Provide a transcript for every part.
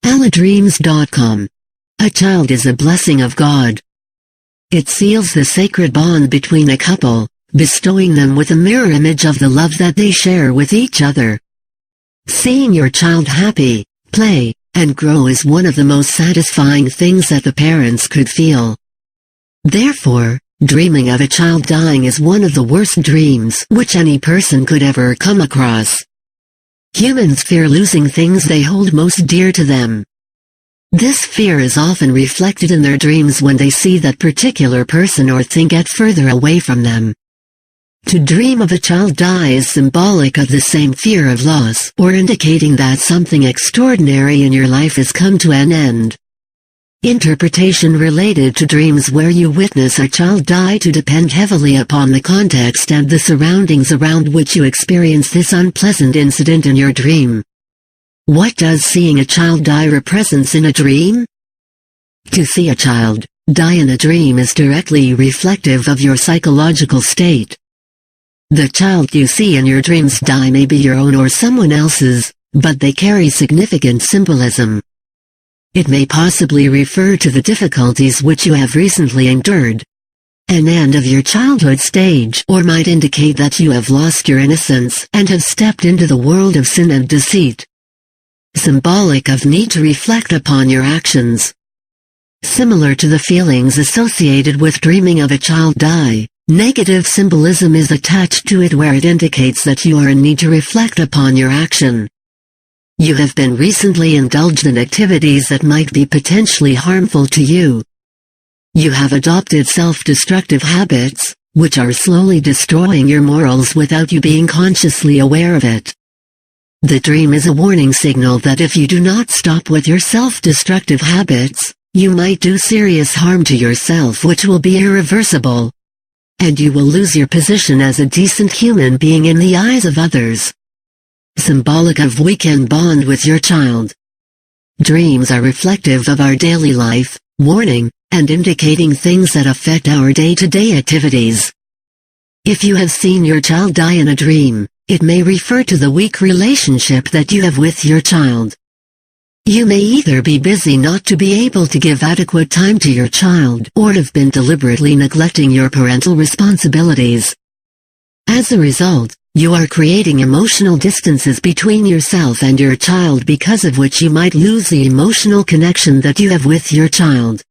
Alladreams.com. A child is a blessing of God. It seals the sacred bond between a couple, bestowing them with a mirror image of the love that they share with each other. Seeing your child happy, play, and grow is one of the most satisfying things that the parents could feel. Therefore, dreaming of a child dying is one of the worst dreams which any person could ever come across. Humans fear losing things they hold most dear to them. This fear is often reflected in their dreams when they see that particular person or thing get further away from them. To dream of a child die is symbolic of the same fear of loss, or indicating that something extraordinary in your life has come to an end. Interpretation related to dreams where you witness a child die to depend heavily upon the context and the surroundings around which you experience this unpleasant incident in your dream. What does seeing a child die represents in a dream? To see a child die in a dream is directly reflective of your psychological state. The child you see in your dreams die may be your own or someone else's, but they carry significant symbolism. It may possibly refer to the difficulties which you have recently endured, an end of your childhood stage, or might indicate that you have lost your innocence and have stepped into the world of sin and deceit. Symbolic of need to reflect upon your actions. Similar to the feelings associated with dreaming of a child die, negative symbolism is attached to it where it indicates that you are in need to reflect upon your action. You have been recently indulged in activities that might be potentially harmful to you. You have adopted self-destructive habits, which are slowly destroying your morals without you being consciously aware of it. The dream is a warning signal that if you do not stop with your self-destructive habits, you might do serious harm to yourself which will be irreversible. And you will lose your position as a decent human being in the eyes of others. Symbolic of weekend bond with your child. Dreams are reflective of our daily life, warning, and indicating things that affect our day-to-day activities. If you have seen your child die in a dream, it may refer to the weak relationship that you have with your child. You may either be busy not to be able to give adequate time to your child, or have been deliberately neglecting your parental responsibilities. As a result, you are creating emotional distances between yourself and your child because of which you might lose the emotional connection that you have with your child.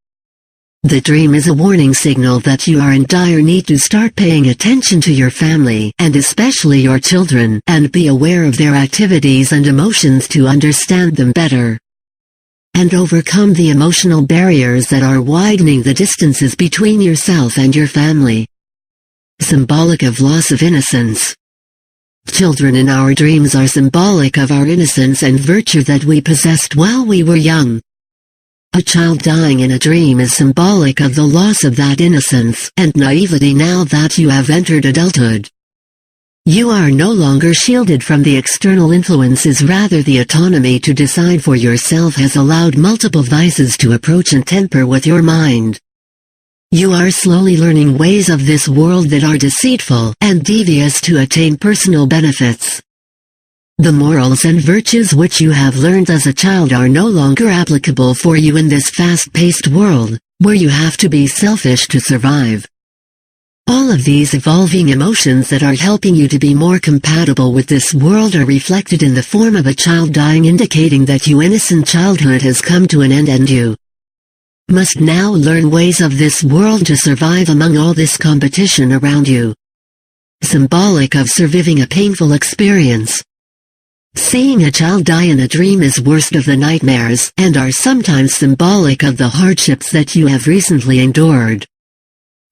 The dream is a warning signal that you are in dire need to start paying attention to your family, and especially your children, and be aware of their activities and emotions to understand them better. And overcome the emotional barriers that are widening the distances between yourself and your family. Symbolic of loss of innocence. Children in our dreams are symbolic of our innocence and virtue that we possessed while we were young. A child dying in a dream is symbolic of the loss of that innocence and naivety now that you have entered adulthood. You are no longer shielded from the external influences, rather the autonomy to decide for yourself has allowed multiple vices to approach and temper with your mind. You are slowly learning ways of this world that are deceitful and devious to attain personal benefits. The morals and virtues which you have learned as a child are no longer applicable for you in this fast-paced world, where you have to be selfish to survive. All of these evolving emotions that are helping you to be more compatible with this world are reflected in the form of a child dying, indicating that your innocent childhood has come to an end and you must now learn ways of this world to survive among all this competition around you. Symbolic of surviving a painful experience. Seeing a child die in a dream is worst of the nightmares and are sometimes symbolic of the hardships that you have recently endured.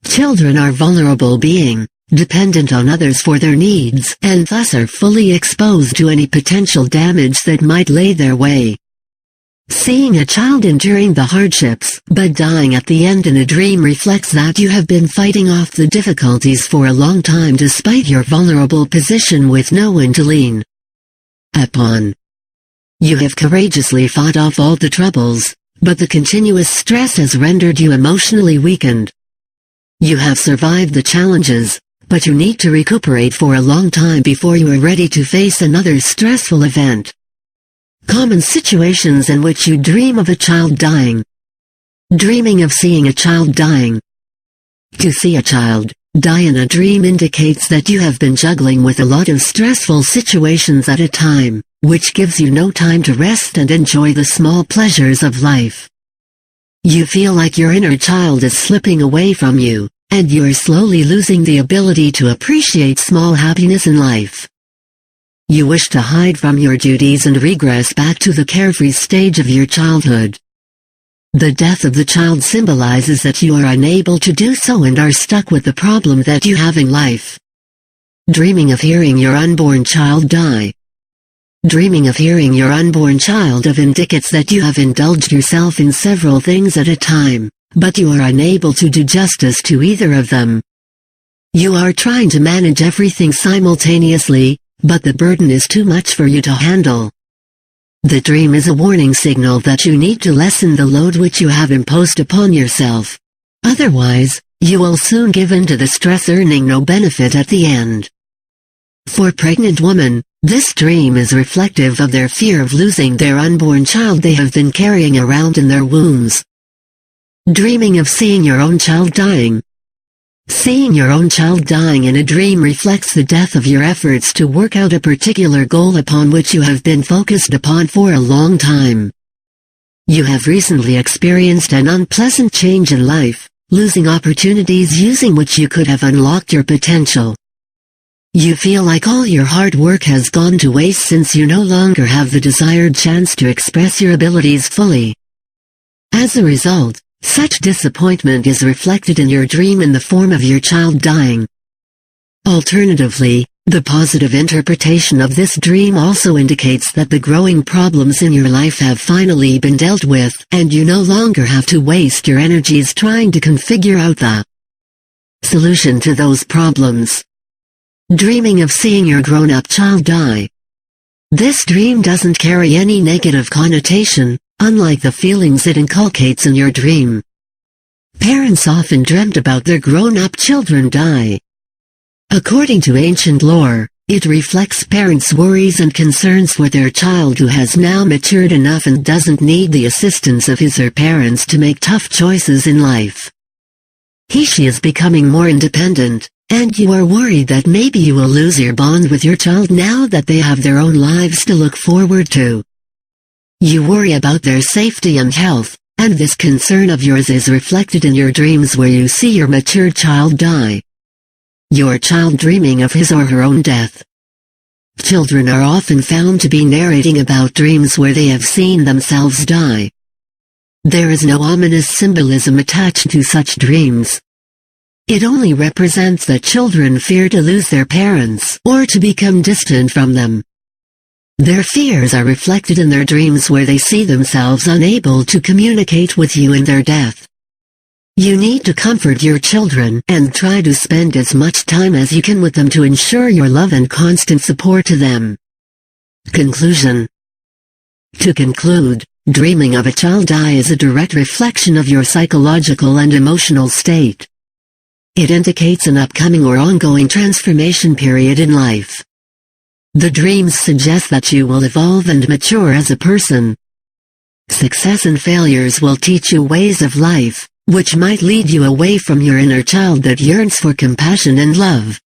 Children are vulnerable beings, dependent on others for their needs, and thus are fully exposed to any potential damage that might lay their way. Seeing a child enduring the hardships but dying at the end in a dream reflects that you have been fighting off the difficulties for a long time despite your vulnerable position with no one to lean upon. You have courageously fought off all the troubles, but the continuous stress has rendered you emotionally weakened. You have survived the challenges, but you need to recuperate for a long time before you are ready to face another stressful event. Common situations in which you dream of a child dying. Dreaming of seeing a child dying. To see a child die in a dream indicates that you have been juggling with a lot of stressful situations at a time, which gives you no time to rest and enjoy the small pleasures of life. You feel like your inner child is slipping away from you, and you are slowly losing the ability to appreciate small happiness in life. You wish to hide from your duties and regress back to the carefree stage of your childhood. The death of the child symbolizes that you are unable to do so and are stuck with the problem that you have in life. Dreaming of hearing your unborn child die. Dreaming of hearing your unborn child die indicates that you have indulged yourself in several things at a time, but you are unable to do justice to either of them. You are trying to manage everything simultaneously, but the burden is too much for you to handle. The dream is a warning signal that you need to lessen the load which you have imposed upon yourself. Otherwise, you will soon give in to the stress, earning no benefit at the end. For pregnant women, this dream is reflective of their fear of losing their unborn child they have been carrying around in their wombs. Dreaming of seeing your own child dying. Seeing your own child dying in a dream reflects the death of your efforts to work out a particular goal upon which you have been focused upon for a long time. You have recently experienced an unpleasant change in life, losing opportunities using which you could have unlocked your potential. You feel like all your hard work has gone to waste since you no longer have the desired chance to express your abilities fully. As a result, such disappointment is reflected in your dream in the form of your child dying. Alternatively, the positive interpretation of this dream also indicates that the growing problems in your life have finally been dealt with, and you no longer have to waste your energies trying to configure out the solution to those problems. Dreaming of seeing your grown-up child die. This dream doesn't carry any negative connotation, unlike the feelings it inculcates in your dream. Parents often dreamt about their grown-up children die. According to ancient lore, it reflects parents' worries and concerns for their child who has now matured enough and doesn't need the assistance of his or parents to make tough choices in life. She is becoming more independent, and you are worried that maybe you will lose your bond with your child now that they have their own lives to look forward to. You worry about their safety and health, and this concern of yours is reflected in your dreams where you see your matured child die. Your child dreaming of his or her own death. Children are often found to be narrating about dreams where they have seen themselves die. There is no ominous symbolism attached to such dreams. It only represents that children fear to lose their parents or to become distant from them. Their fears are reflected in their dreams where they see themselves unable to communicate with you in their death. You need to comfort your children and try to spend as much time as you can with them to ensure your love and constant support to them. Conclusion. To conclude, dreaming of a child die is a direct reflection of your psychological and emotional state. It indicates an upcoming or ongoing transformation period in life. The dreams suggest that you will evolve and mature as a person. Success and failures will teach you ways of life, which might lead you away from your inner child that yearns for compassion and love.